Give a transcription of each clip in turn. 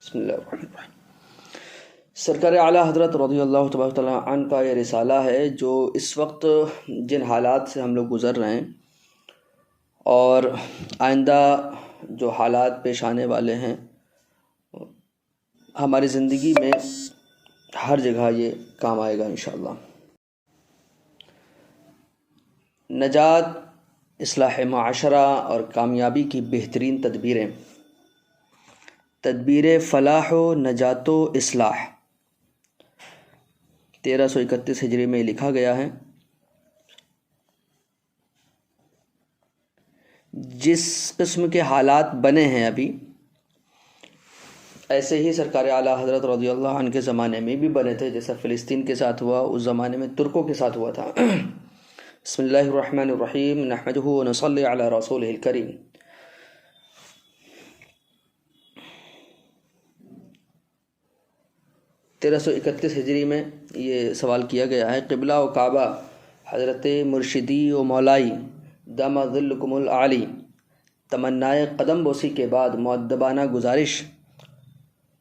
بسم اللہ الرحمن الرحیم۔ سرکار اعلیٰ حضرت رضی اللہ تبارک تعالیٰ عنہ کا یہ رسالہ ہے جو اس وقت جن حالات سے ہم لوگ گزر رہے ہیں اور آئندہ جو حالات پیش آنے والے ہیں، ہماری زندگی میں ہر جگہ یہ کام آئے گا انشاءاللہ۔ نجات، اصلاح معاشرہ اور کامیابی کی بہترین تدبیر فلاح و نجات و اصلاح 1331 ہجری میں لکھا گیا ہے۔ جس قسم کے حالات بنے ہیں ابھی، ایسے ہی سرکار اعلیٰ حضرت رضی اللہ عنہ کے زمانے میں بھی بنے تھے، جیسا فلسطین کے ساتھ ہوا، اس زمانے میں ترکوں کے ساتھ ہوا تھا۔ بسم اللہ الرحمن الرحیم، نحمدہ ونصلی علی رسولہ الکریم۔ تیرہ سو اکتیس ہجری میں یہ سوال کیا گیا ہے۔ قبلہ و کعبہ حضرت مرشدی و مولائی دام ظلکم العالی، تمنائے قدم بوسی کے بعد مؤدبانہ گزارش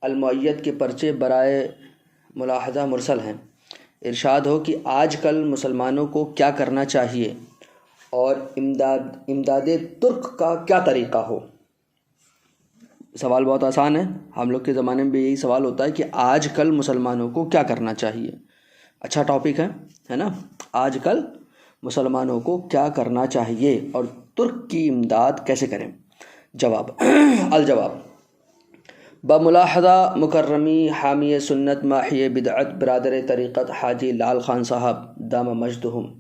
المعیت کے پرچے برائے ملاحظہ مرسل ہیں۔ ارشاد ہو کہ آج کل مسلمانوں کو کیا کرنا چاہیے اور امداد ترک کا کیا طریقہ ہو۔ سوال بہت آسان ہے، ہم لوگ کے زمانے میں بھی یہی سوال ہوتا ہے کہ آج کل مسلمانوں کو کیا کرنا چاہیے۔ اچھا ٹاپک ہے نا، آج کل مسلمانوں کو کیا کرنا چاہیے اور ترک کی امداد کیسے کریں۔ جواب الجواب، بملاحظہ مکرمی حامی سنت ماحی بدعت برادر طریقت حاجی لال خان صاحب دام مجدہم،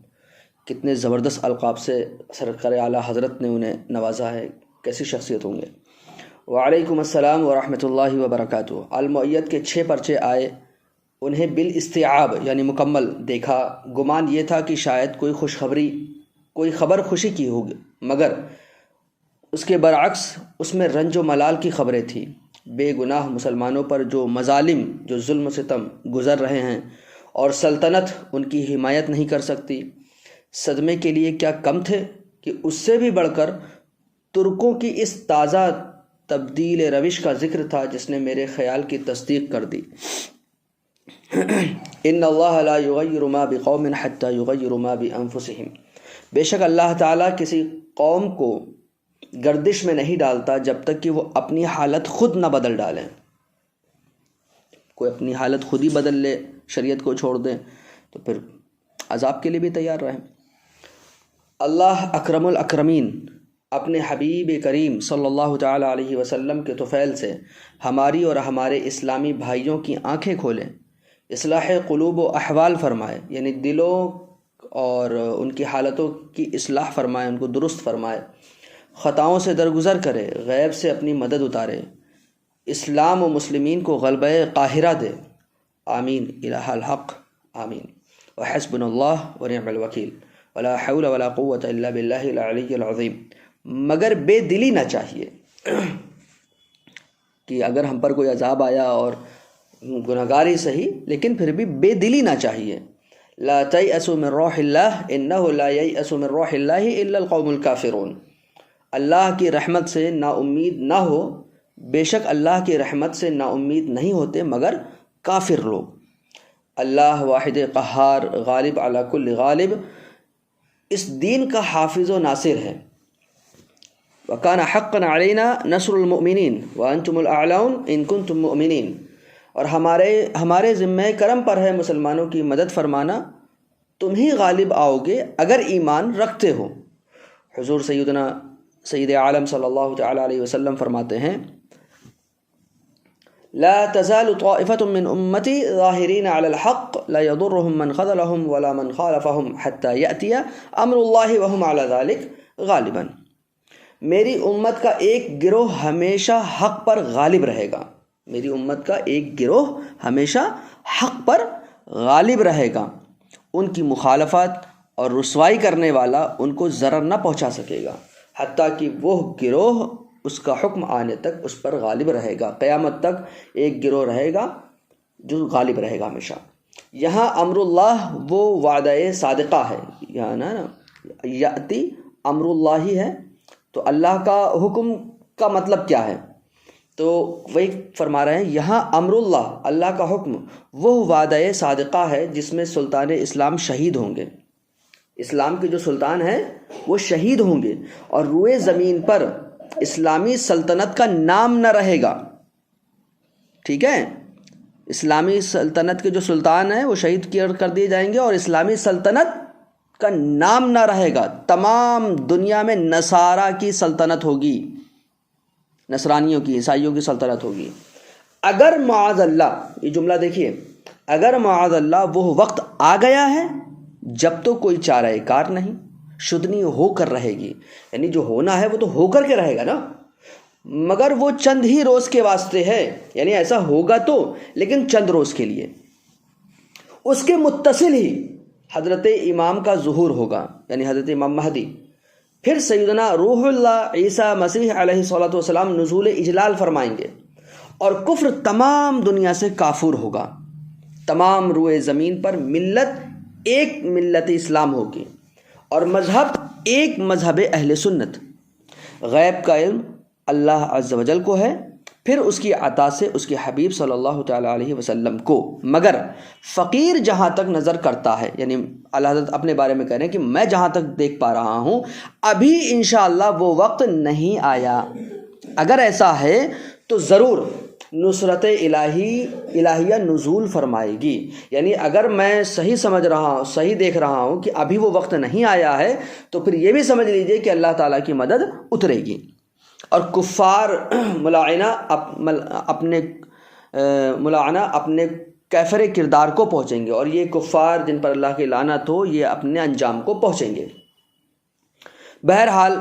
کتنے زبردست القاب سے سرکار اعلیٰ حضرت نے انہیں نوازا ہے، کیسی شخصیت ہوں گے۔ وعلیکم السلام ورحمۃ اللہ وبرکاتہ۔ المعیت کے 6 پرچے آئے، انہیں بالاستیعاب یعنی مکمل دیکھا۔ گمان یہ تھا کہ شاید کوئی خبر خوشی کی ہوگی، مگر اس کے برعکس اس میں رنج و ملال کی خبریں تھیں۔ بے گناہ مسلمانوں پر جو مظالم، جو ظلم و ستم گزر رہے ہیں اور سلطنت ان کی حمایت نہیں کر سکتی، صدمے کے لیے کیا کم تھے کہ اس سے بھی بڑھ کر ترکوں کی اس تازہ تبدیل روش کا ذکر تھا جس نے میرے خیال کی تصدیق کر دی۔ ان اللہ لا یغیر ما بقوم حتی یغیروا ما بانفسہم، بے شک اللہ تعالیٰ کسی قوم کو گردش میں نہیں ڈالتا جب تک کہ وہ اپنی حالت خود نہ بدل ڈالیں۔ کوئی اپنی حالت خود ہی بدل لے، شریعت کو چھوڑ دیں، تو پھر عذاب کے لیے بھی تیار رہیں۔ اللہ اکرم الاکرمین اپنے حبیب کریم صلی اللہ تعالیٰ علیہ وسلم کے طفیل سے ہماری اور ہمارے اسلامی بھائیوں کی آنکھیں کھولیں، اصلاح قلوب و احوال فرمائے، یعنی دلوں اور ان کی حالتوں کی اصلاح فرمائے، ان کو درست فرمائے، خطاؤں سے درگزر کرے، غیب سے اپنی مدد اتارے، اسلام و مسلمین کو غلبہ قاہرہ دے۔ آمین الہ الحق آمین۔ وحسبنا اللہ ونعم الوکیل ولا حول ولا قوة الا باللہ العلی العظیم۔ مگر بے دلی نہ چاہیے کہ اگر ہم پر کوئی عذاب آیا اور گناہگار ہی صحیح، لیکن پھر بھی بے دلی نہ چاہیے۔ لا تیأسوا من روح اللہ انہ لا ییأس من روح اللہ الا القوم الکافرون، اللہ کی رحمت سے نا امید نہ ہو، بے شک اللہ کی رحمت سے نا امید نہیں ہوتے مگر کافر لوگ۔ اللہ واحد قہار غالب علی کل غالب، اس دین کا حافظ و ناصر ہے۔ وَكَانَ حَقًّا عَلَيْنَا نَصْرُ الْمُؤْمِنِينَ وَأَنْتُمُ الْأَعْلَوْنَ إِن كُنتُم مُؤْمِنِينَ، اور ہمارے ذمہ کرم پر ہے مسلمانوں کی مدد فرمانا، تم ہی غالب آؤ گے اگر ایمان رکھتے ہو۔ حضور سید عالم صلی اللہ تعالیٰ علیہ وسلم فرماتے ہیں، لا تزال طائفة من امتی ظاہرین علی الحق لا يضرهم من خذلهم ولا من خالفهم حتى يأتي امر اللہ وهم على ذلك غالبا۔ میری امت کا ایک گروہ ہمیشہ حق پر غالب رہے گا، میری امت کا ایک گروہ ہمیشہ حق پر غالب رہے گا، ان کی مخالفت اور رسوائی کرنے والا ان کو ضرر نہ پہنچا سکے گا، حتیٰ کہ وہ گروہ اس کا حکم آنے تک اس پر غالب رہے گا۔ قیامت تک ایک گروہ رہے گا جو غالب رہے گا ہمیشہ۔ یہاں امر اللہ وہ وعدہ صادقہ ہے، یہاں نا یاتی امر اللہ ہی ہے، تو اللہ کا حکم کا مطلب کیا ہے؟ تو وہی فرما رہے ہیں یہاں امر اللہ، اللہ کا حکم وہ وعدہ صادقہ ہے جس میں سلطان اسلام شہید ہوں گے، اسلام کے جو سلطان ہیں وہ شہید ہوں گے، اور روئے زمین پر اسلامی سلطنت کا نام نہ رہے گا. ٹھیک ہے، اسلامی سلطنت کے جو سلطان ہیں وہ شہید کر دیے جائیں گے اور اسلامی سلطنت کا نام نہ رہے گا. تمام دنیا میں نصارہ کی سلطنت ہوگی، نصرانیوں کی، عیسائیوں کی سلطنت ہوگی. اگر معاذ اللہ، یہ جملہ دیکھیے، اگر معاذ اللہ وہ وقت آ گیا ہے جب تو کوئی چارہ کار نہیں، شدنی ہو کر رہے گی، یعنی جو ہونا ہے وہ تو ہو کر کے رہے گا نا، مگر وہ چند ہی روز کے واسطے ہے، یعنی ایسا ہوگا تو لیکن چند روز کے لیے. اس کے متصل ہی حضرت امام کا ظہور ہوگا، یعنی حضرت امام مہدی. پھر سیدنا روح اللہ عیسیٰ مسیح علیہ الصلوۃ والسلام نزول اجلال فرمائیں گے، اور کفر تمام دنیا سے کافور ہوگا. تمام روئے زمین پر ملت ایک ملت اسلام ہوگی، اور مذہب ایک مذہب اہل سنت. غیب کا علم اللہ عز و جل کو ہے، پھر اس کی عطا سے اس کے حبیب صلی اللہ تعالیٰ علیہ وسلم کو. مگر فقیر جہاں تک نظر کرتا ہے، یعنی اللہ حضرت اپنے بارے میں کہہ رہے ہیں کہ میں جہاں تک دیکھ پا رہا ہوں ابھی انشاءاللہ وہ وقت نہیں آیا. اگر ایسا ہے تو ضرور نصرت الہیہ نزول فرمائے گی. یعنی اگر میں صحیح سمجھ رہا ہوں، صحیح دیکھ رہا ہوں کہ ابھی وہ وقت نہیں آیا ہے، تو پھر یہ بھی سمجھ لیجئے کہ اللہ تعالیٰ کی مدد اترے گی، اور کفار ملاعنہ اپنے کیفر کردار کو پہنچیں گے، اور یہ کفار جن پر اللہ کی لعنت ہو یہ اپنے انجام کو پہنچیں گے. بہرحال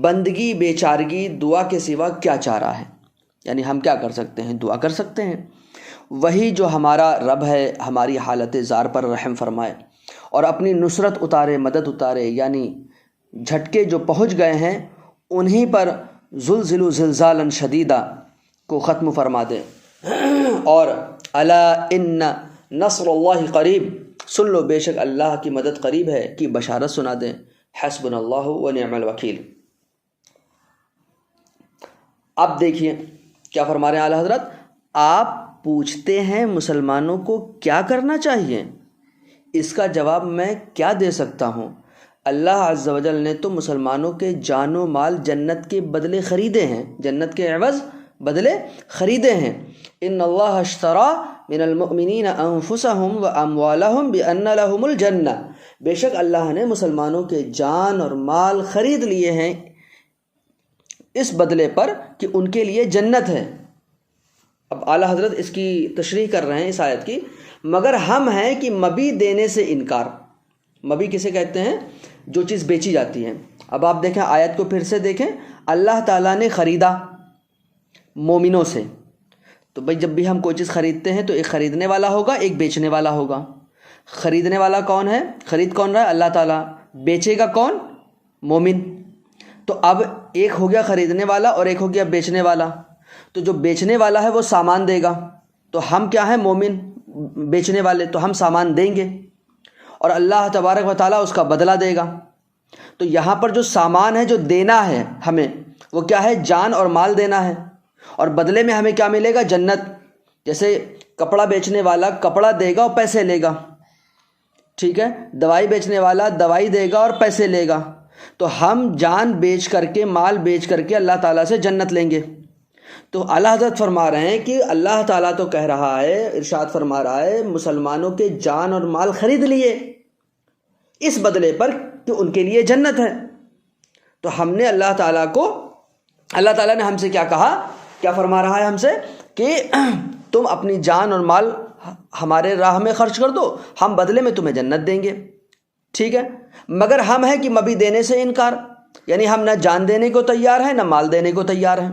بندگی بیچارگی دعا کے سوا کیا چارہ ہے، یعنی ہم کیا کر سکتے ہیں؟ دعا کر سکتے ہیں. وہی جو ہمارا رب ہے ہماری حالت زار پر رحم فرمائے اور اپنی نصرت اتارے، مدد اتارے، یعنی جھٹکے جو پہنچ گئے ہیں انہی پر زلزلوا زلزالا شدیدا کو ختم فرما دے. اور الا ان نصر اللہ قریب، سن لو بے شک اللہ کی مدد قریب ہے کی بشارت سنا دیں. حسبنا اللہ ونعم الوکیل. اب دیکھیے کیا فرما رہے ہیں اعلیٰ حضرت، آپ پوچھتے ہیں مسلمانوں کو کیا کرنا چاہیے، اس کا جواب میں کیا دے سکتا ہوں؟ اللہ عز و جل نے تو مسلمانوں کے جان و مال جنت کے بدلے خریدے ہیں، جنت کے عوض بدلے خریدے ہیں. ان اللہ اشترى من المؤمنین انفسهم واموالهم بان لهم الجنہ، بے شک اللہ نے مسلمانوں کے جان اور مال خرید لیے ہیں اس بدلے پر کہ ان کے لیے جنت ہے. اب اعلیٰ حضرت اس کی تشریح کر رہے ہیں اس آیت کی. مگر ہم ہیں کہ مبی دینے سے انکار. مبی کسے کہتے ہیں؟ جو چیز بیچی جاتی ہے. اب آپ دیکھیں آیت کو پھر سے دیکھیں، اللہ تعالیٰ نے خریدا مومنوں سے. تو بھئی جب بھی ہم کوئی چیز خریدتے ہیں تو ایک خریدنے والا ہوگا، ایک بیچنے والا ہوگا. خریدنے والا کون ہے؟ خرید کون رہا ہے؟ اللہ تعالیٰ. بیچے گا کون؟ مومن. تو اب ایک ہو گیا خریدنے والا اور ایک ہو گیا بیچنے والا. تو جو بیچنے والا ہے وہ سامان دے گا، تو ہم کیا ہیں؟ مومن بیچنے والے، تو ہم سامان دیں گے اور اللہ تبارک و تعالیٰ اس کا بدلہ دے گا. تو یہاں پر جو سامان ہے جو دینا ہے ہمیں وہ کیا ہے؟ جان اور مال دینا ہے، اور بدلے میں ہمیں کیا ملے گا؟ جنت. جیسے کپڑا بیچنے والا کپڑا دے گا اور پیسے لے گا، ٹھیک ہے؟ دوائی بیچنے والا دوائی دے گا اور پیسے لے گا. تو ہم جان بیچ کر کے، مال بیچ کر کے اللہ تعالیٰ سے جنت لیں گے. تو اعلیٰ حضرت فرما رہے ہیں کہ اللہ تعالیٰ تو کہہ رہا ہے، ارشاد فرما رہا ہے مسلمانوں کے جان اور مال خرید لیے اس بدلے پر کہ ان کے لیے جنت ہے. تو ہم نے اللہ تعالیٰ نے ہم سے کیا کہا؟ کیا فرما رہا ہے ہم سے کہ تم اپنی جان اور مال ہمارے راہ میں خرچ کر دو، ہم بدلے میں تمہیں جنت دیں گے. ٹھیک ہے، مگر ہم ہیں کہ مبی دینے سے انکار، یعنی ہم نہ جان دینے کو تیار ہیں نہ مال دینے کو تیار ہیں.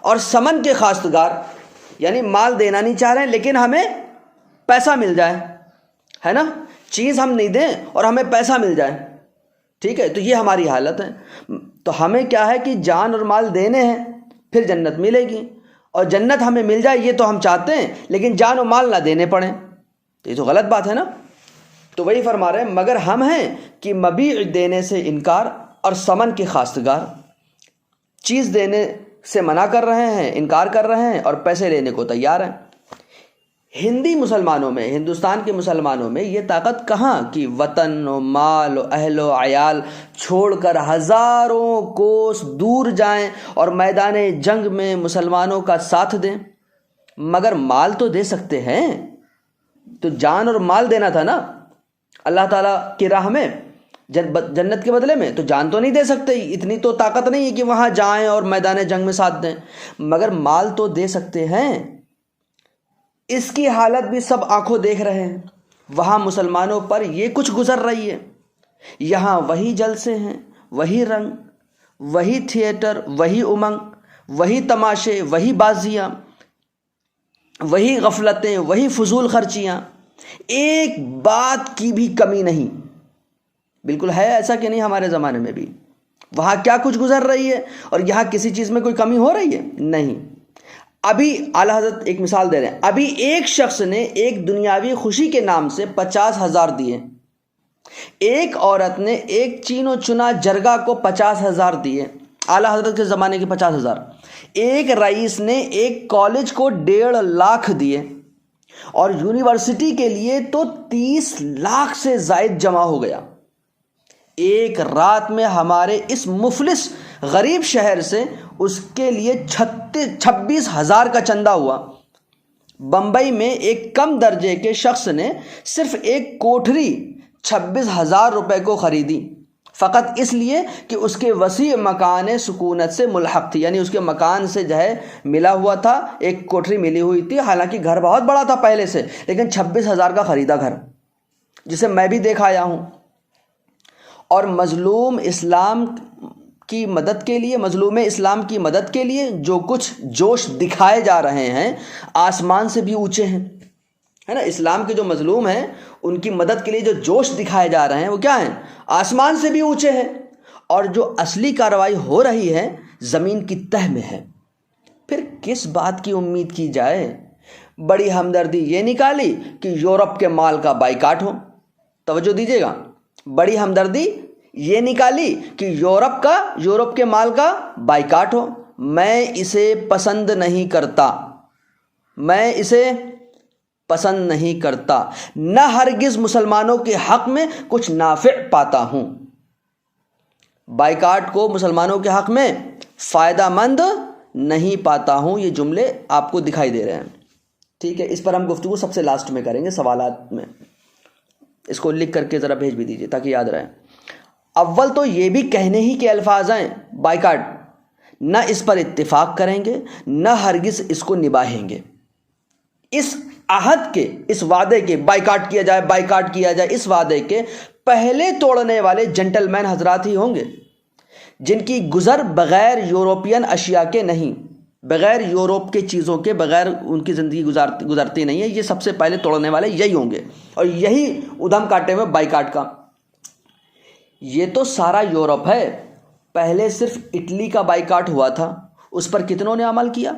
اور سمن کے خواستگار، یعنی مال دینا نہیں چاہ رہے ہیں لیکن ہمیں پیسہ مل جائے، ہے نا؟ چیز ہم نہیں دیں اور ہمیں پیسہ مل جائے. ٹھیک ہے، تو یہ ہماری حالت ہے. تو ہمیں کیا ہے کہ جان اور مال دینے ہیں، پھر جنت ملے گی، اور جنت ہمیں مل جائے یہ تو ہم چاہتے ہیں، لیکن جان و مال نہ دینے پڑیں، تو یہ تو غلط بات ہے نا. تو وہی فرما رہے ہیں مگر ہم ہیں کہ مبیع دینے سے انکار اور سمن کے خواستگار، چیز دینے سے منع کر رہے ہیں، انکار کر رہے ہیں اور پیسے لینے کو تیار ہیں۔ ہندی مسلمانوں میں، ہندوستان کے مسلمانوں میں یہ طاقت کہاں کہ وطن و مال و اہل و عیال چھوڑ کر ہزاروں کوس دور جائیں اور میدان جنگ میں مسلمانوں کا ساتھ دیں۔ مگر مال تو دے سکتے ہیں، تو جان اور مال دینا تھا نا اللہ تعالیٰ کی راہ میں، جنت کے بدلے میں۔ تو جان تو نہیں دے سکتے، اتنی تو طاقت نہیں ہے کہ وہاں جائیں اور میدان جنگ میں ساتھ دیں، مگر مال تو دے سکتے ہیں۔ اس کی حالت بھی سب آنکھوں دیکھ رہے ہیں، وہاں مسلمانوں پر یہ کچھ گزر رہی ہے، یہاں وہی جلسے ہیں، وہی رنگ، وہی تھیٹر، وہی امنگ، وہی تماشے، وہی بازیاں، وہی غفلتیں، وہی فضول خرچیاں، ایک بات کی بھی کمی نہیں۔ بالکل ہے ایسا کہ نہیں ہمارے زمانے میں بھی؟ وہاں کیا کچھ گزر رہی ہے اور یہاں کسی چیز میں کوئی کمی ہو رہی ہے؟ نہیں۔ ابھی اعلیٰ حضرت ایک مثال دے رہے ہیں، ابھی ایک شخص نے ایک دنیاوی خوشی کے نام سے 50,000 دیے، ایک عورت نے ایک چین و چنا جرگہ کو 50,000 دیے، اعلیٰ حضرت کے زمانے کے 50,000۔ ایک رئیس نے ایک کالج کو 1.5 لاکھ دیے، اور یونیورسٹی کے لیے تو 30 لاکھ سے زائد جمع ہو گیا۔ ایک رات میں ہمارے اس مفلس غریب شہر سے اس کے لیے 26,000 کا چندہ ہوا۔ بمبئی میں ایک کم درجے کے شخص نے صرف ایک کوٹھری 26,000 روپے کو خریدی، فقط اس لیے کہ اس کے وسیع مکان سکونت سے ملحق تھی، یعنی اس کے مکان سے جو ہے ملا ہوا تھا، ایک کوٹھری ملی ہوئی تھی، حالانکہ گھر بہت بڑا تھا پہلے سے، لیکن 26,000 کا خریدا گھر، جسے میں بھی دیکھ آیا ہوں۔ اور مظلوم اسلام کی مدد کے لیے، مظلوم اسلام کی مدد کے لیے جو کچھ جوش دکھائے جا رہے ہیں آسمان سے بھی اونچے ہیں، ہے نا؟ اسلام کے جو مظلوم ہیں ان کی مدد کے لیے جو جوش دکھائے جا رہے ہیں وہ کیا ہیں؟ آسمان سے بھی اونچے ہیں، اور جو اصلی کارروائی ہو رہی ہے زمین کی تہ میں ہے۔ پھر کس بات کی امید کی جائے؟ بڑی ہمدردی یہ نکالی کہ یورپ کے مال کا بائیکاٹ ہو۔ توجہ دیجیے گا، بڑی ہمدردی یہ نکالی کہ یورپ کے مال کا بائیکاٹ ہو۔ میں اسے پسند نہیں کرتا، میں اسے پسند نہیں کرتا، نہ ہرگز مسلمانوں کے حق میں کچھ نافع پاتا ہوں۔ بائیکاٹ کو مسلمانوں کے حق میں فائدہ مند نہیں پاتا ہوں۔ یہ جملے آپ کو دکھائی دے رہے ہیں، ٹھیک ہے؟ اس پر ہم گفتگو سب سے لاسٹ میں کریں گے، سوالات میں۔ اس کو لکھ کر کے ذرا بھیج بھی دیجیے تاکہ یاد رہے۔ اول تو یہ بھی کہنے ہی کے الفاظ ہیں بائیکاٹ، نہ اس پر اتفاق کریں گے، نہ ہرگز اس کو نباہیں گے۔ اس عہد کے، اس وعدے کے، بائیکاٹ کیا جائے، بائیکاٹ کیا جائے، اس وعدے کے پہلے توڑنے والے جنٹل مین حضرات ہی ہوں گے، جن کی گزر بغیر یورپین اشیاء کے نہیں، بغیر یورپ کے چیزوں کے بغیر ان کی زندگی گزرتی نہیں ہے۔ یہ سب سے پہلے توڑنے والے یہی ہوں گے، اور یہی ادھم کاٹے ہوئے بائیکاٹ کا۔ یہ تو سارا یورپ ہے، پہلے صرف اٹلی کا بائیکاٹ ہوا تھا، اس پر کتنوں نے عمل کیا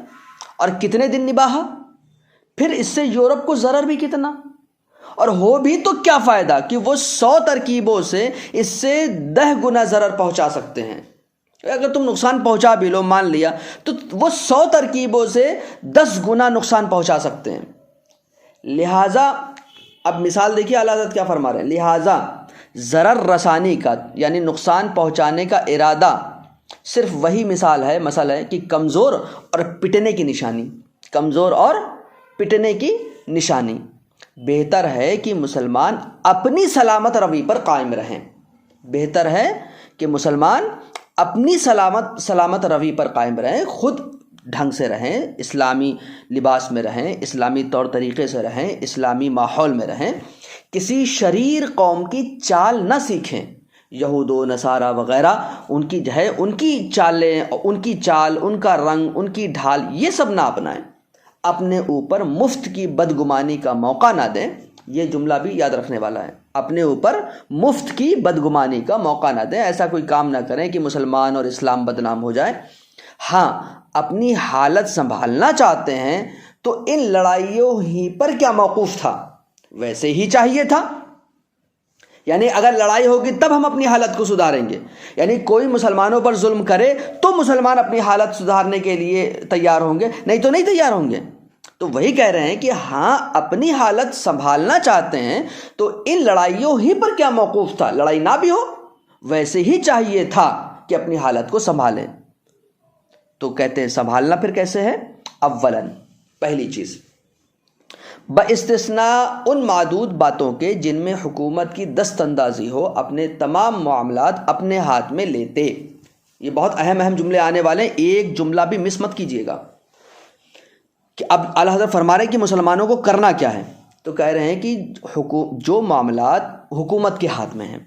اور کتنے دن نباہا؟ پھر اس سے یورپ کو ضرر بھی کتنا، اور ہو بھی تو کیا فائدہ کہ وہ 100 ترکیبوں سے اس سے 10 گنا ضرر پہنچا سکتے ہیں۔ اگر تم نقصان پہنچا بھی لو، مان لیا، تو وہ 100 ترکیبوں سے 10 گنا نقصان پہنچا سکتے ہیں۔ لہٰذا اب مثال دیکھیے اعلیٰ حضرت کیا فرما رہے ہیں، لہٰذا ضرر رسانی کا یعنی نقصان پہنچانے کا ارادہ صرف وہی مسئلہ ہے کہ کمزور اور پٹنے کی نشانی، کمزور اور پٹنے کی نشانی۔ بہتر ہے کہ مسلمان اپنی سلامت روی پر قائم رہیں، بہتر ہے کہ مسلمان اپنی سلامت روی پر قائم رہیں، خود ڈھنگ سے رہیں، اسلامی لباس میں رہیں، اسلامی طور طریقے سے رہیں، اسلامی ماحول میں رہیں، کسی شریر قوم کی چال نہ سیکھیں، یہود و نصارہ وغیرہ ان کی جو ہے ان کی چالیں، ان کی چال، ان کا رنگ، ان کی ڈھال، یہ سب نہ اپنائیں، اپنے اوپر مفت کی بدگمانی کا موقع نہ دیں۔ یہ جملہ بھی یاد رکھنے والا ہے، اپنے اوپر مفت کی بدگمانی کا موقع نہ دیں، ایسا کوئی کام نہ کریں کہ مسلمان اور اسلام بدنام ہو جائے۔ ہاں، اپنی حالت سنبھالنا چاہتے ہیں تو ان لڑائیوں ہی پر کیا موقوف تھا، ویسے ہی چاہیے تھا یعنی اگر لڑائی ہوگی تب ہم اپنی حالت کو سدھاریں گے. یعنی کوئی مسلمانوں پر ظلم کرے تو مسلمان اپنی حالت سدھارنے کے لیے تیار ہوں گے, نہیں تو نہیں تیار ہوں گے. تو وہی کہہ رہے ہیں کہ ہاں اپنی حالت سنبھالنا چاہتے ہیں تو ان لڑائیوں ہی پر کیا موقوف تھا, لڑائی نہ بھی ہو ویسے ہی چاہیے تھا کہ اپنی حالت کو سنبھالیں. تو کہتے ہیں سنبھالنا پھر کیسے ہے؟ اولاً پہلی چیز باستثناء ان معدود باتوں کے جن میں حکومت کی دست اندازی ہو اپنے تمام معاملات اپنے ہاتھ میں لیتے. یہ بہت اہم جملے آنے والے ہیں, ایک جملہ بھی مس مت کیجیے گا. کہ اب اعلیٰ حضرت فرما رہے ہیں کہ مسلمانوں کو کرنا کیا ہے, تو کہہ رہے ہیں کہ جو معاملات حکومت کے ہاتھ میں ہیں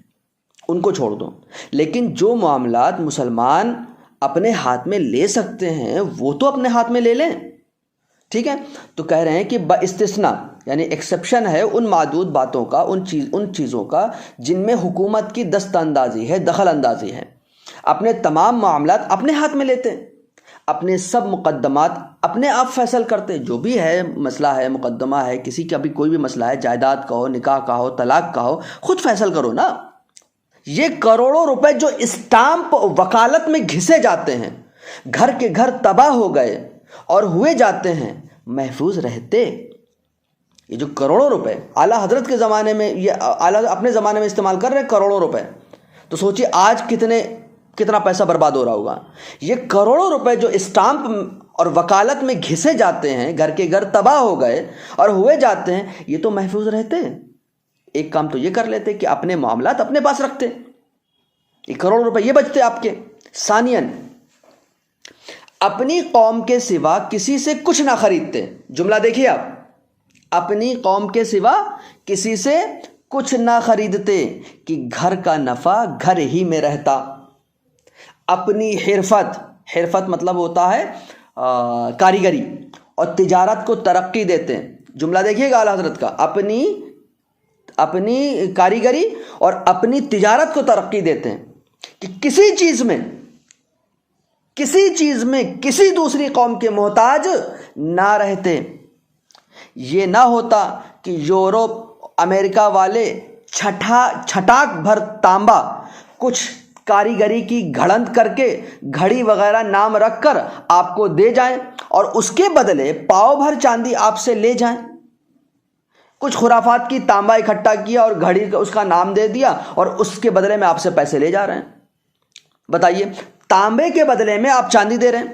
ان کو چھوڑ دو, لیکن جو معاملات مسلمان اپنے ہاتھ میں لے سکتے ہیں وہ تو اپنے ہاتھ میں لے لیں. ٹھیک ہے, تو کہہ رہے ہیں کہ باستثناء یعنی ایکسیپشن ہے ان معدود باتوں کا, ان چیزوں کا جن میں حکومت کی دست اندازی ہے, دخل اندازی ہے, اپنے تمام معاملات اپنے ہاتھ میں لیتے, اپنے سب مقدمات اپنے آپ فیصل کرتے. جو بھی ہے مسئلہ ہے, مقدمہ ہے, کسی کا بھی کوئی بھی مسئلہ ہے, جائیداد کا ہو, نکاح کا ہو, طلاق کا ہو, خود فیصل کرو نا. یہ کروڑوں روپے جو اسٹامپ وکالت میں گھسے جاتے ہیں, گھر کے گھر تباہ ہو گئے اور ہوئے جاتے ہیں, محفوظ رہتے. یہ جو کروڑوں روپے اعلیٰ حضرت کے زمانے میں, یہ اعلیٰ اپنے زمانے میں استعمال کر رہے ہیں کروڑوں روپے, تو سوچیے آج کتنا پیسہ برباد ہو رہا ہوگا. یہ کروڑوں روپے جو اسٹامپ اور وکالت میں گھسے جاتے ہیں, گھر کے گھر تباہ ہو گئے اور ہوئے جاتے ہیں, یہ تو محفوظ رہتے. ایک کام تو یہ کر لیتے کہ اپنے معاملات اپنے پاس رکھتے, یہ کروڑوں روپے یہ بچتے آپ کے. ثانیاً اپنی قوم کے سوا کسی سے کچھ نہ خریدتے. جملہ دیکھیے آپ, اپنی قوم کے سوا کسی سے کچھ نہ خریدتے کہ گھر کا نفع گھر ہی میں رہتا. اپنی حرفت مطلب ہوتا ہے کاریگری, اور تجارت کو ترقی دیتے ہیں. جملہ دیکھیے گا اعلیٰ حضرت کا, اپنی کاریگری اور اپنی تجارت کو ترقی دیتے ہیں کہ کسی چیز میں کسی دوسری قوم کے محتاج نہ رہتے. یہ نہ ہوتا کہ یورپ امریکہ والے چھٹاک بھر تانبا کچھ کاریگری کی گھڑند کر کے گھڑی وغیرہ نام رکھ کر آپ کو دے جائیں اور اس کے بدلے پاؤ بھر چاندی آپ سے لے جائیں. کچھ خرافات کی تانبا اکٹھا کیا اور گھڑی کا اس کا نام دے دیا اور اس کے بدلے میں آپ سے پیسے لے جا رہے ہیں. بتائیے, تانبے کے بدلے میں آپ چاندی دے رہے ہیں.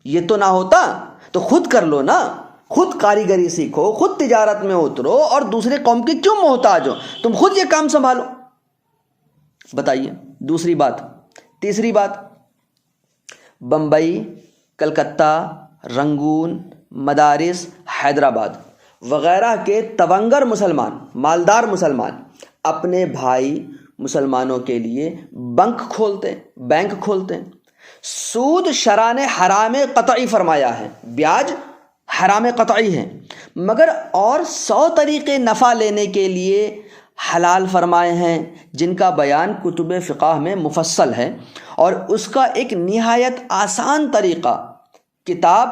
یہ تو نہ ہوتا تو خود کر لو نا, خود کاریگری سیکھو, خود تجارت میں اترو, اور دوسرے قوم کی کیوں محتاج ہو, تم خود یہ کام سنبھالو. بتائیے. دوسری بات. تیسری بات, بمبئی, کلکتہ, رنگون, مدارس, حیدرآباد وغیرہ کے تونگر مسلمان, مالدار مسلمان اپنے بھائی مسلمانوں کے لیے بینک کھولتے ہیں. سود شرع نے حرام قطعی فرمایا ہے, بیاج حرام قطعی ہے, مگر اور 100 طریقے نفع لینے کے لیے حلال فرمائے ہیں جن کا بیان کتب فقہ میں مفصل ہے, اور اس کا ایک نہایت آسان طریقہ کتاب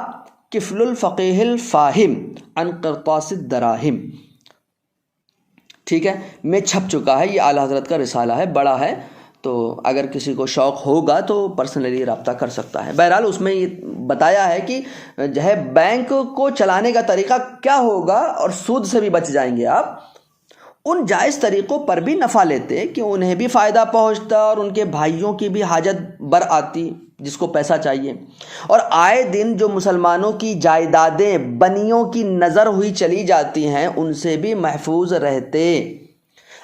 کفل الفقیہ الفاہم عن قرطاس الدراہم, ٹھیک ہے, میں چھپ چکا ہے. یہ اعلیٰ حضرت کا رسالہ ہے, بڑا ہے, تو اگر کسی کو شوق ہوگا تو پرسنلی رابطہ کر سکتا ہے. بہرحال اس میں یہ بتایا ہے کہ جو ہے بینک کو چلانے کا طریقہ کیا ہوگا, اور سود سے بھی بچ جائیں گے آپ. ان جائز طریقوں پر بھی نفع لیتے کہ انہیں بھی فائدہ پہنچتا اور ان کے بھائیوں کی بھی حاجت بر آتی جس کو پیسہ چاہیے. اور آئے دن جو مسلمانوں کی جائیدادیں بنیوں کی نظر ہوئی چلی جاتی ہیں ان سے بھی محفوظ رہتے.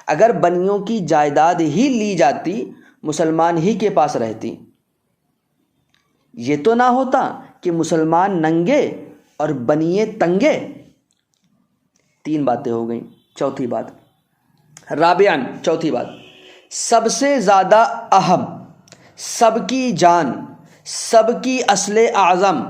اگر بنیوں کی جائیداد ہی لی جاتی, مسلمان ہی کے پاس رہتی, یہ تو نہ ہوتا کہ مسلمان ننگے اور بنیے تنگے. 3 باتیں ہو گئیں. چوتھی بات, رابعاً چوتھی بات, سب سے زیادہ اہم, سب کی جان, سب کی اصل اعظم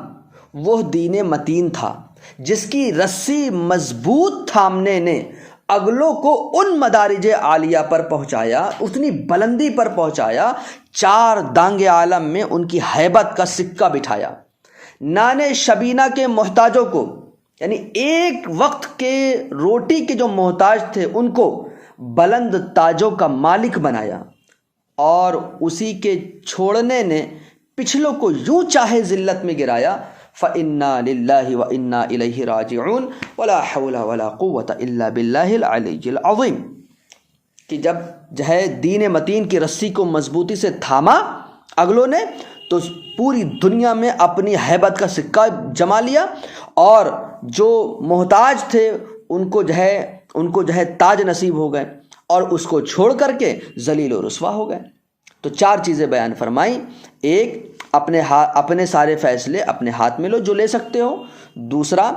وہ دین متین تھا جس کی رسی مضبوط تھامنے نے اگلوں کو ان مدارج عالیہ پر پہنچایا, اتنی بلندی پر پہنچایا, 4 دانگ عالم میں ان کی ہیبت کا سکہ بٹھایا. نان شبینہ کے محتاجوں کو, یعنی ایک وقت کے روٹی کے جو محتاج تھے ان کو بلند تاجوں کا مالک بنایا، اور اسی کے چھوڑنے نے پچھلوں کو یوں چاہے ذلت میں گرایا۔ فَإِنَّا لِلَّهِ وَإِنَّا إِلَيْهِ رَاجِعُونَ وَلَا حَوْلَ وَلَا قُوَّةَ إِلَّا بِاللَّهِ الْعَلِيِّ الْعَظِيمِ۔ کہ جب جو ہے دین متین کی رسی کو مضبوطی سے تھاما اگلوں نے، تو پوری دنیا میں اپنی ہیبت کا سکہ جما لیا، اور جو محتاج تھے ان کو جو ہے تاج نصیب ہو گئے، اور اس کو چھوڑ کر کے ذلیل و رسوا ہو گئے۔ تو 4 چیزیں بیان فرمائیں۔ ایک، اپنے سارے فیصلے اپنے ہاتھ میں لو جو لے سکتے ہو۔ دوسرا،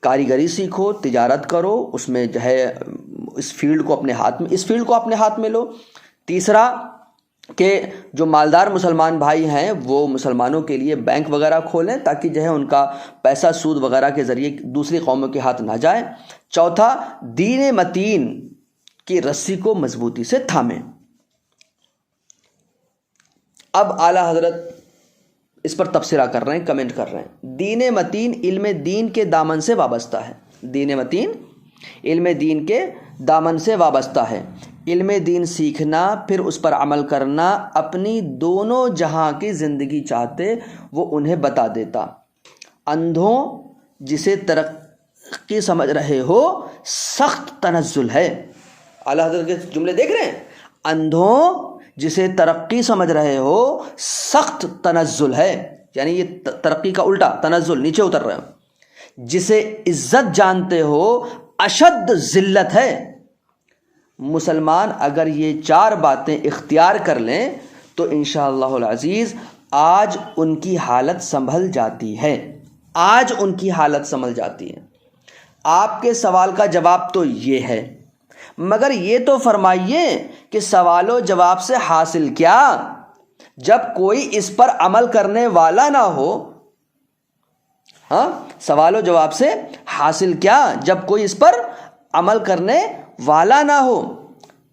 کاریگری سیکھو، تجارت کرو، اس میں جو ہے اس فیلڈ کو اپنے ہاتھ میں لو۔ تیسرا کہ جو مالدار مسلمان بھائی ہیں وہ مسلمانوں کے لیے بینک وغیرہ کھولیں تاکہ جو ہے ان کا پیسہ سود وغیرہ کے ذریعے دوسری قوموں کے ہاتھ نہ جائے۔ چوتھا، دین متین کی رسی کو مضبوطی سے تھامیں۔ اب اعلیٰ حضرت اس پر تبصرہ کر رہے ہیں، کمنٹ کر رہے ہیں۔ دین متین علم دین کے دامن سے وابستہ ہے۔ دین متین علم دین کے دامن سے وابستہ ہے۔ علم دین سیکھنا، پھر اس پر عمل کرنا، اپنی دونوں جہاں کی زندگی چاہتے وہ انہیں بتا دیتا۔ اندھوں جسے ترقی سمجھ رہے ہو سخت تنزل ہے۔ اعلیٰ حضرت کے جملے دیکھ رہے ہیں، اندھوں جسے ترقی سمجھ رہے ہو سخت تنزل ہے، یعنی یہ ترقی کا الٹا، تنزل، نیچے اتر رہے ہو۔ جسے عزت جانتے ہو اشد ذلت ہے۔ مسلمان اگر یہ 4 باتیں اختیار کر لیں تو انشاءاللہ العزیز آج ان کی حالت سنبھل جاتی ہے۔ آج ان کی حالت سنبھل جاتی ہے۔ آپ کے سوال کا جواب تو یہ ہے، مگر یہ تو فرمائیے کہ سوال و جواب سے حاصل کیا جب کوئی اس پر عمل کرنے والا نہ ہو؟ ہاں، سوال و جواب سے حاصل کیا جب کوئی اس پر عمل کرنے والا نہ ہو،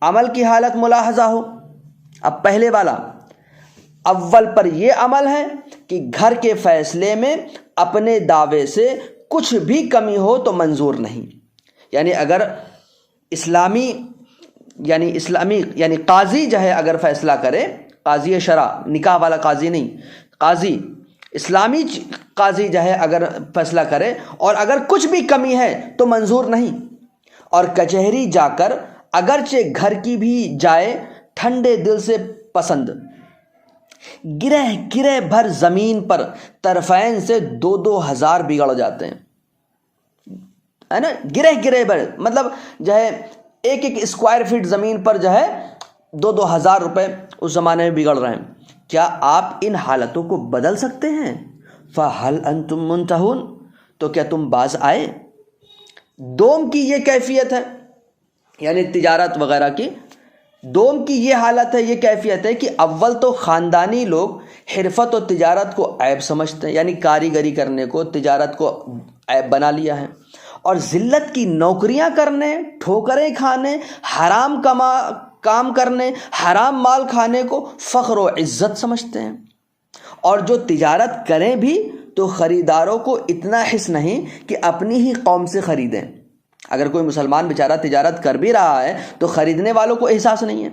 عمل کی حالت ملاحظہ ہو۔ اب پہلے والا، اول پر یہ عمل ہے کہ گھر کے فیصلے میں اپنے دعوے سے کچھ بھی کمی ہو تو منظور نہیں۔ یعنی اگر اسلامی قاضی جو ہے اگر فیصلہ کرے، قاضی شرع، نکاح والا قاضی نہیں، قاضی اسلامی قاضی جو ہے اگر فیصلہ کرے اور اگر کچھ بھی کمی ہے تو منظور نہیں۔ اور کچہری جا کر اگرچہ گھر کی بھی جائے ٹھنڈے دل سے پسند، گرہ گرہ بھر زمین پر طرفین سے 2-2 ہزار بگڑ جاتے ہیں، ہے نا؟ گرہ گرہ بھر مطلب جو ہے ایک اسکوائر فٹ زمین پر جو ہے 2-2 ہزار روپے اس زمانے میں بگڑ رہے ہیں۔ کیا آپ ان حالتوں کو بدل سکتے ہیں؟ فَهَلْ أَنْتُمْ مُنْتَهُونَ، تو کیا تم باز آئے؟ دوم کی یہ کیفیت ہے، یعنی تجارت وغیرہ کی، دوم کی یہ حالت ہے، یہ کیفیت ہے کہ اول تو خاندانی لوگ حرفت و تجارت کو عیب سمجھتے ہیں، یعنی کاریگری کرنے کو، تجارت کو عیب بنا لیا ہے، اور ذلت کی نوکریاں کرنے، ٹھوکریں کھانے، حرام کام کرنے، حرام مال کھانے کو فخر و عزت سمجھتے ہیں۔ اور جو تجارت کریں بھی تو خریداروں کو اتنا حس نہیں کہ اپنی ہی قوم سے خریدیں۔ اگر کوئی مسلمان بیچارہ تجارت کر بھی رہا ہے تو خریدنے والوں کو احساس نہیں ہے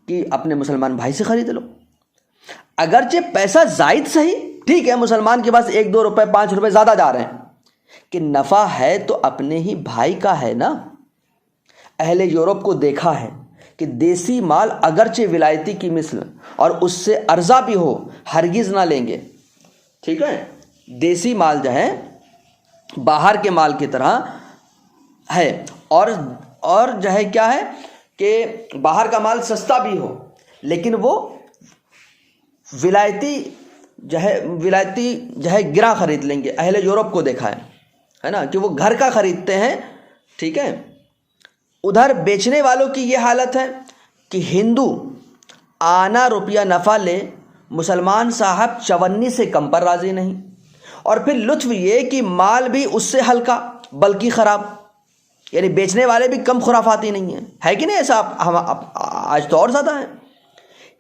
کہ اپنے مسلمان بھائی سے خرید لو، اگرچہ پیسہ زائد صحیح، ٹھیک ہے، مسلمان کے پاس 1-2 روپے 5 روپے زیادہ جا رہے ہیں، کہ نفع ہے تو اپنے ہی بھائی کا ہے نا۔ اہل یورپ کو دیکھا ہے کہ دیسی مال اگرچہ ولایتی کی مثل اور اس سے ارزاں بھی ہو ہرگز نہ لیں گے، ٹھیک ہے؟ دیسی مال جو ہے باہر کے مال کی طرح ہے، اور جو ہے کیا ہے کہ باہر کا مال سستا بھی ہو لیکن وہ ولایتی جو ہے گراں خرید لیں گے۔ اہل یورپ کو دیکھا ہے نا کہ وہ گھر کا خریدتے ہیں، ٹھیک ہے؟ ادھر بیچنے والوں کی یہ حالت ہے کہ ہندو آنا روپیہ نفع لے، مسلمان صاحب 54 سے کم پر راضی نہیں، اور پھر لطف یہ کہ مال بھی اس سے ہلکا بلکہ خراب، یعنی بیچنے والے بھی کم خرافاتی نہیں ہیں، ہے کہ نہیں؟ ایسا آج تو اور زیادہ ہے۔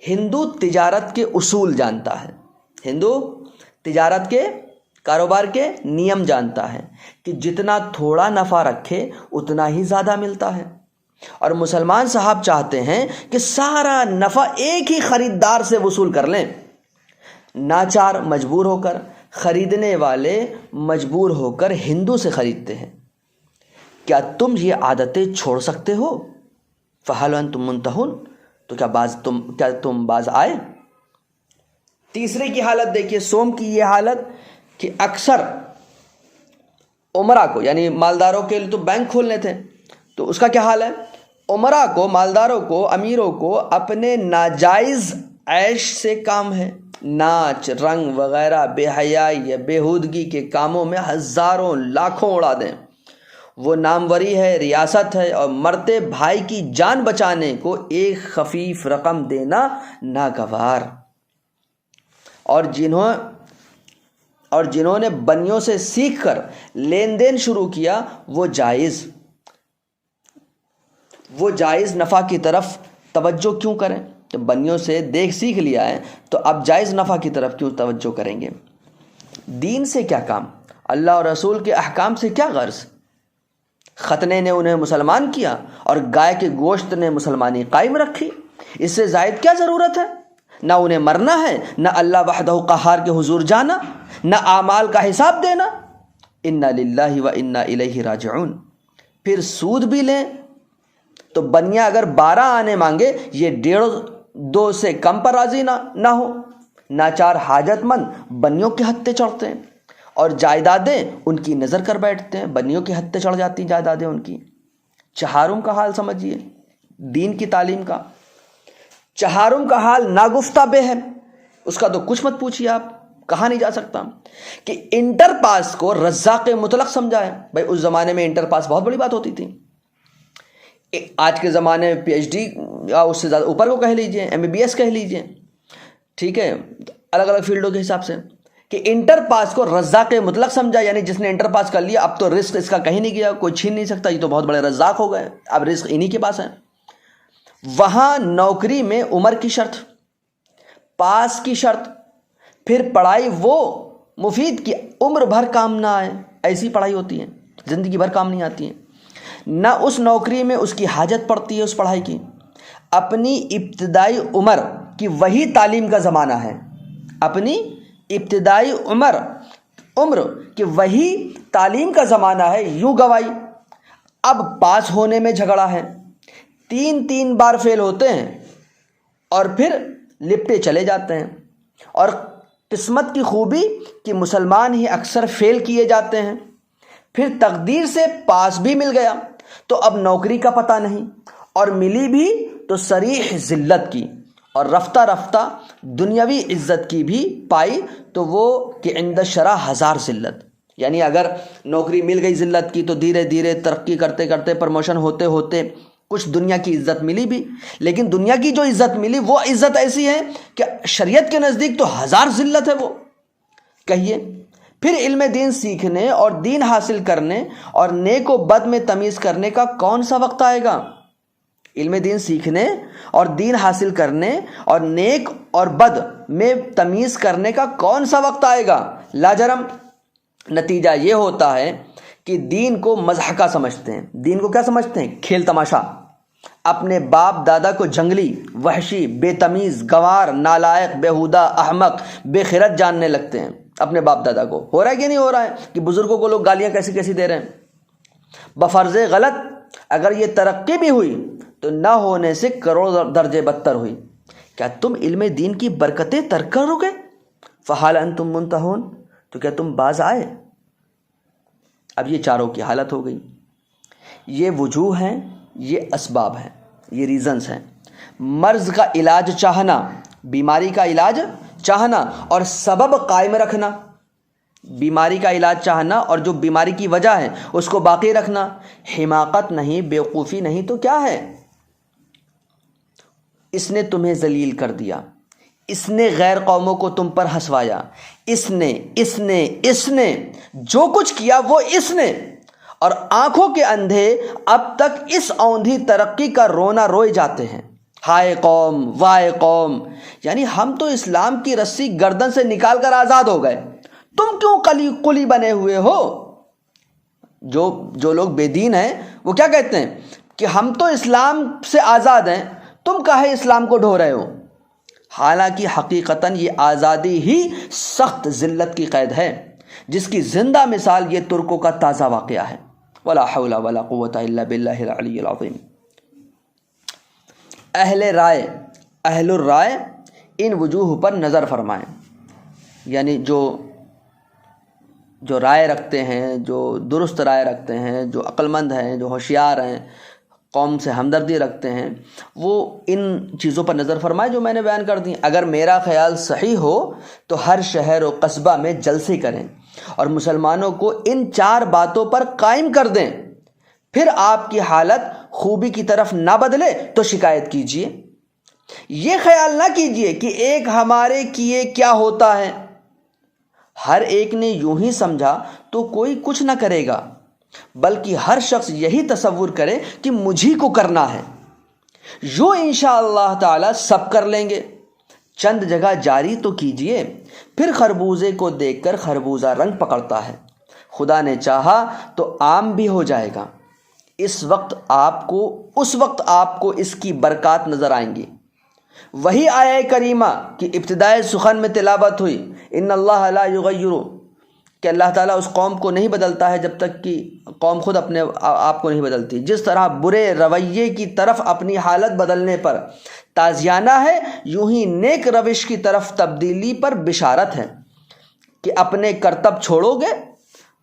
ہندو تجارت کے اصول جانتا ہے، ہندو تجارت کے کاروبار کے نیم جانتا ہے کہ جتنا تھوڑا نفع رکھے اتنا ہی زیادہ ملتا ہے، اور مسلمان صاحب چاہتے ہیں کہ سارا نفع ایک ہی خریدار سے وصول کر لیں، ناچار مجبور ہو کر، خریدنے والے مجبور ہو کر ہندو سے خریدتے ہیں۔ کیا تم یہ عادتیں چھوڑ سکتے ہو؟ فَهَلْ أَنْتُمْ مُنْتَهُونَ، تو کیا تم باز آئے؟ تیسرے کی حالت دیکھیے، سوم کی یہ حالت کہ اکثر عمرہ کو، یعنی مالداروں کے لیے تو بینک کھولنے تھے، تو اس کا کیا حال ہے؟ عمرہ کو، مالداروں کو، امیروں کو اپنے ناجائز عیش سے کام ہے، ناچ رنگ وغیرہ بے حیائی یا بیہودگی کے کاموں میں ہزاروں لاکھوں اڑا دیں۔ وہ ناموری ہے، ریاست ہے، اور مرتے بھائی کی جان بچانے کو ایک خفیف رقم دینا ناگوار۔ اور جنہوں نے بنیوں سے سیکھ کر لین دین شروع کیا، وہ جائز نفع کی طرف توجہ کیوں کریں؟ جب بنیوں سے دیکھ سیکھ لیا ہے تو اب جائز نفع کی طرف کیوں توجہ کریں گے؟ دین سے کیا کام؟ اللہ اور رسول کے احکام سے کیا غرض؟ ختنے نے انہیں مسلمان کیا اور گائے کے گوشت نے مسلمانی قائم رکھی، اس سے زائد کیا ضرورت ہے؟ نہ انہیں مرنا ہے، نہ اللہ وحدہ قہار کے حضور جانا، نہ اعمال کا حساب دینا۔ انا للہ و انا الیہ راجعون۔ پھر سود بھی لیں تو بنیا اگر 12 آنے مانگے، یہ 1.5-2 سے کم پر راضی نہ ہو۔ ناچار حاجت مند بنیوں کے ہتھے چڑھتے ہیں، اور جائیدادیں ان کی نظر کر بیٹھتے ہیں، بنیوں کے ہتھے چڑھ جاتی ہیں جائیدادیں ان کی۔ چہارم کا حال سمجھیے، دین کی تعلیم کا چہارم کا حال ناگفتہ بے ہے، اس کا تو کچھ مت پوچھیے، آپ کہا نہیں جا سکتا کہ انٹر پاس کو رزاق مطلق سمجھا ہے۔ بھائی اس زمانے میں انٹر پاس بہت بڑی بات ہوتی تھی، آج کے زمانے میں PhD یا اس سے زیادہ اوپر کو کہہ لیجئے، MBBS کہہ لیجئے، ٹھیک ہے، الگ الگ فیلڈوں کے حساب سے، کہ انٹر پاس کو رزاق مطلق سمجھا، یعنی جس نے انٹر پاس کر لیا اب تو رزق اس کا کہیں نہیں گیا، کوئی چھین نہیں سکتا، یہ تو بہت بڑے رزاق ہو گئے، اب رزق انہی کے پاس ہے۔ وہاں نوکری میں عمر کی شرط، پاس کی شرط، پھر پڑھائی وہ مفید کی عمر بھر کام نہ آئے، ایسی پڑھائی ہوتی ہے، زندگی بھر کام نہیں آتی ہے۔ نہ اس نوکری میں اس کی حاجت پڑتی ہے اس پڑھائی کی۔ اپنی ابتدائی عمر کی وہی تعلیم کا زمانہ ہے، اپنی ابتدائی عمر کی وہی تعلیم کا زمانہ ہے، یوں گوائی۔ اب پاس ہونے میں جھگڑا ہے، 3 بار فیل ہوتے ہیں اور پھر لپٹے چلے جاتے ہیں، اور قسمت کی خوبی کہ مسلمان ہی اکثر فیل کیے جاتے ہیں، پھر تقدیر سے پاس بھی مل گیا تو اب نوکری کا پتہ نہیں، اور ملی بھی تو صریح ذلت کی، اور رفتہ رفتہ دنیاوی عزت کی بھی پائی تو وہ کہ عند الشرع 1000 ذلت، یعنی اگر نوکری مل گئی ذلت کی تو دھیرے دھیرے ترقی کرتے کرتے پروموشن ہوتے ہوتے کچھ دنیا کی عزت ملی بھی، لیکن دنیا کی جو عزت ملی وہ عزت ایسی ہے کہ شریعت کے نزدیک تو 1000 ذلت ہے وہ۔ کہیے پھر علم دین سیکھنے اور دین حاصل کرنے اور نیک و بد میں تمیز کرنے کا کون سا وقت آئے گا؟ علم دین سیکھنے اور دین حاصل کرنے اور نیک اور بد میں تمیز کرنے کا کون سا وقت آئے گا؟ لاجرم نتیجہ یہ ہوتا ہے کہ دین کو مضحکہ سمجھتے ہیں، دین کو کیا سمجھتے ہیں؟ کھیل تماشا۔ اپنے باپ دادا کو جنگلی، وحشی، بے تمیز، گوار، نالائق، بیہودہ، احمق، بے خرد جاننے لگتے ہیں اپنے باپ دادا کو۔ ہو رہا ہے کہ نہیں ہو رہا ہے کہ بزرگوں کو لوگ گالیاں کیسی کیسی دے رہے ہیں؟ بفرض غلط اگر یہ ترقی بھی ہوئی تو نہ ہونے سے کروڑ درجے بدتر ہوئی۔ کیا تم علم دین کی برکتیں ترک کرو گے؟ فحال انتم منتہون، تو کیا تم باز آئے؟ اب یہ چاروں کی حالت ہو گئی، یہ وجوہ ہیں، یہ اسباب ہیں، یہ ریزنز ہیں۔ مرض کا علاج چاہنا، بیماری کا علاج چاہنا اور سبب قائم رکھنا، بیماری کا علاج چاہنا اور جو بیماری کی وجہ ہے اس کو باقی رکھنا، حماقت نہیں، بیوقوفی نہیں تو کیا ہے؟ اس نے تمہیں ذلیل کر دیا، اس نے غیر قوموں کو تم پر ہنسوایا، اس نے جو کچھ کیا وہ اس نے، اور آنکھوں کے اندھے اب تک اس اوندھی ترقی کا رونا روئے جاتے ہیں۔ ہائے قوم، وائے قوم، یعنی ہم تو اسلام کی رسی گردن سے نکال کر آزاد ہو گئے، تم کیوں قلی بنے ہوئے ہو؟ جو لوگ بے دین ہیں وہ کیا کہتے ہیں کہ ہم تو اسلام سے آزاد ہیں، تم کاہے اسلام کو ڈھو رہے ہو؟ حالانکہ حقیقتاً یہ آزادی ہی سخت ذلت کی قید ہے، جس کی زندہ مثال یہ ترکوں کا تازہ واقعہ ہے۔ ولا حول ولا قوت الا باللہ العلی العظیم۔ اہل الرائے ان وجوہ پر نظر فرمائیں، یعنی جو رائے رکھتے ہیں، جو درست رائے رکھتے ہیں، جو عقل مند ہیں، جو ہوشیار ہیں، قوم سے ہمدردی رکھتے ہیں، وہ ان چیزوں پر نظر فرمائیں جو میں نے بیان کر دی۔ اگر میرا خیال صحیح ہو تو ہر شہر و قصبہ میں جلسے کریں اور مسلمانوں کو ان 4 باتوں پر قائم کر دیں، پھر آپ کی حالت خوبی کی طرف نہ بدلے تو شکایت کیجیے۔ یہ خیال نہ کیجیے کہ ایک ہمارے کیے کیا ہوتا ہے، ہر ایک نے یوں ہی سمجھا تو کوئی کچھ نہ کرے گا، بلکہ ہر شخص یہی تصور کرے کہ مجھی کو کرنا ہے، یوں انشاءاللہ تعالی سب کر لیں گے۔ چند جگہ جاری تو کیجئے، پھر خربوزے کو دیکھ کر خربوزہ رنگ پکڑتا ہے، خدا نے چاہا تو عام بھی ہو جائے گا۔ اس وقت آپ کو اس کی برکات نظر آئیں گی۔ وہی آیہ کریمہ کی ابتدائے سخن میں تلاوت ہوئی، ان اللہ لا یغیر، کہ اللہ تعالیٰ اس قوم کو نہیں بدلتا ہے جب تک کہ قوم خود اپنے آپ کو نہیں بدلتی۔ جس طرح برے رویے کی طرف اپنی حالت بدلنے پر تعزیانہ ہے، یوں ہی نیک روش کی طرف تبدیلی پر بشارت ہے کہ اپنے کرتب چھوڑو گے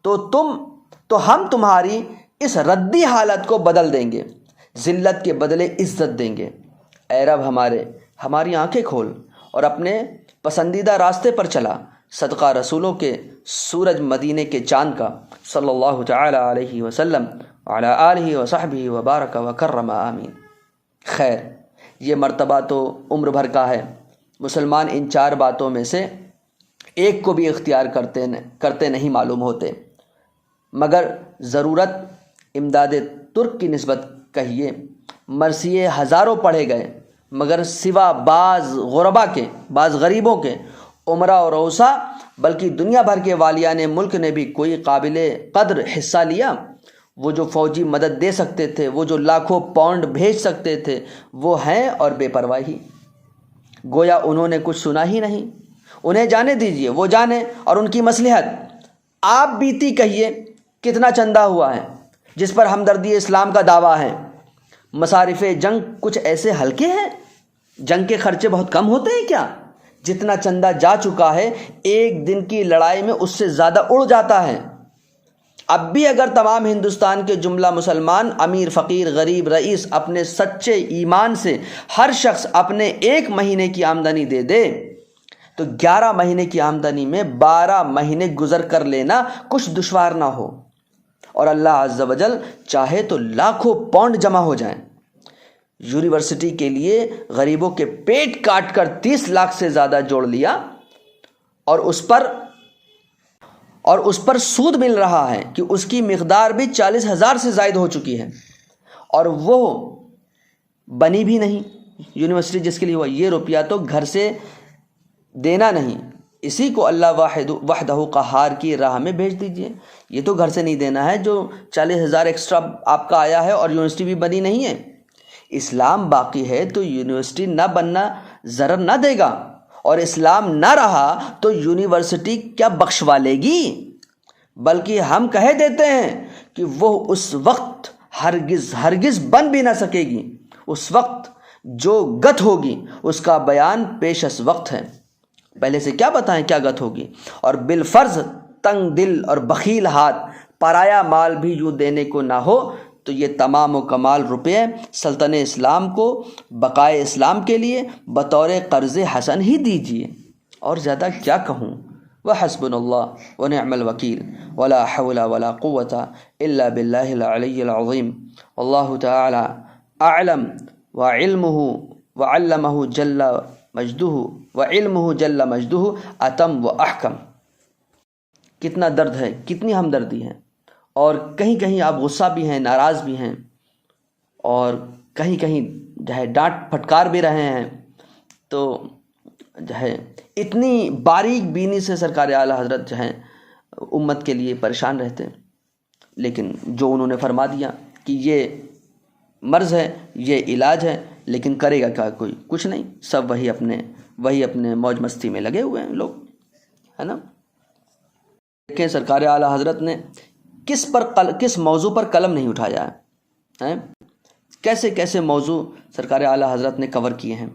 تو ہم تمہاری اس ردی حالت کو بدل دیں گے، ذلت کے بدلے عزت دیں گے۔ اے رب ہماری آنکھیں کھول اور اپنے پسندیدہ راستے پر چلا، صدقہ رسولوں کے سورج مدینے کے چاند کا، صلی اللہ تعالی علیہ وسلم وعلی آلہ وصحبہ وبارک وکرم آمین۔ خیر، یہ مرتبہ تو عمر بھر کا ہے۔ مسلمان ان 4 باتوں میں سے ایک کو بھی اختیار کرتے نہیں معلوم ہوتے، مگر ضرورت امداد ترک کی نسبت کہیے، مرثیے ہزاروں پڑھے گئے، مگر سوا بعض غریبوں کے عمرہ اور اوسا، بلکہ دنیا بھر کے والیان ملک نے بھی کوئی قابل قدر حصہ لیا۔ وہ جو فوجی مدد دے سکتے تھے، وہ جو لاکھوں پاؤنڈ بھیج سکتے تھے، وہ ہیں اور بے پرواہی، گویا انہوں نے کچھ سنا ہی نہیں۔ انہیں جانے دیجئے، وہ جانے اور ان کی مصلحت۔ آپ بیتی کہیے کتنا چندہ ہوا ہے جس پر ہمدردی اسلام کا دعویٰ ہے؟ مصارف جنگ کچھ ایسے ہلکے ہیں؟ جنگ کے خرچے بہت کم ہوتے ہیں کیا؟ جتنا چندہ جا چکا ہے، ایک دن کی لڑائی میں اس سے زیادہ اڑ جاتا ہے۔ اب بھی اگر تمام ہندوستان کے جملہ مسلمان، امیر فقیر غریب رئیس، اپنے سچے ایمان سے ہر شخص اپنے 1 مہینے کی آمدنی دے دے تو 11 مہینے کی آمدنی میں 12 مہینے گزر کر لینا کچھ دشوار نہ ہو، اور اللہ عز و جل چاہے تو لاکھوں پاؤنڈ جمع ہو جائیں۔ یونیورسٹی کے لیے غریبوں کے پیٹ کاٹ کر 30 لاکھ سے زیادہ جوڑ لیا، اور اس پر سود مل رہا ہے کہ اس کی مقدار بھی 40,000 سے زائد ہو چکی ہے، اور وہ بنی بھی نہیں۔ یونیورسٹی جس کے لیے ہوا، یہ روپیہ تو گھر سے دینا نہیں، اسی کو اللہ وحدہ قہار کی راہ میں بھیج دیجئے۔ یہ تو گھر سے نہیں دینا ہے جو 40,000 ایکسٹرا آپ کا آیا ہے اور یونیورسٹی بھی بنی نہیں ہے۔ اسلام باقی ہے تو یونیورسٹی نہ بننا ضرر نہ دے گا، اور اسلام نہ رہا تو یونیورسٹی کیا بخشوا لے گی؟ بلکہ ہم کہہ دیتے ہیں کہ وہ اس وقت ہرگز بن بھی نہ سکے گی۔ اس وقت جو گت ہوگی اس کا بیان پیش از وقت ہے، پہلے سے کیا بتائیں کیا گت ہوگی۔ اور بالفرض تنگ دل اور بخیل ہاتھ پرایا مال بھی یوں دینے کو نہ ہو تو یہ تمام و کمال روپے سلطنت اسلام کو بقائے اسلام کے لیے بطور قرض حسن ہی دیجیے، اور زیادہ کیا کہوں۔ وحسبنا اللہ ونعم الوکیل، ولا حول ولا قوت الا باللہ العلی العظیم۔ واللہ تعالی اعلم وعلمہ جل مجدہ اتم و احکم۔ کتنا درد ہے، کتنی ہمدردی ہے، اور کہیں کہیں آپ غصہ بھی ہیں، ناراض بھی ہیں، اور کہیں کہیں جو ہے ڈانٹ پھٹکار بھی رہے ہیں، تو جو ہے اتنی باریک بینی سے سرکار اعلیٰ حضرت جو ہیں امت کے لیے پریشان رہتے ہیں، لیکن جو انہوں نے فرما دیا کہ یہ مرض ہے، یہ علاج ہے، لیکن کرے گا کیا کوئی؟ کچھ نہیں، سب وہی اپنے موج مستی میں لگے ہوئے ہیں لوگ، ہے نا۔ دیکھیں سرکار اعلیٰ حضرت نے کس موضوع پر قلم نہیں اٹھایا ہے، کیسے کیسے موضوع سرکار اعلیٰ حضرت نے کور کیے ہیں۔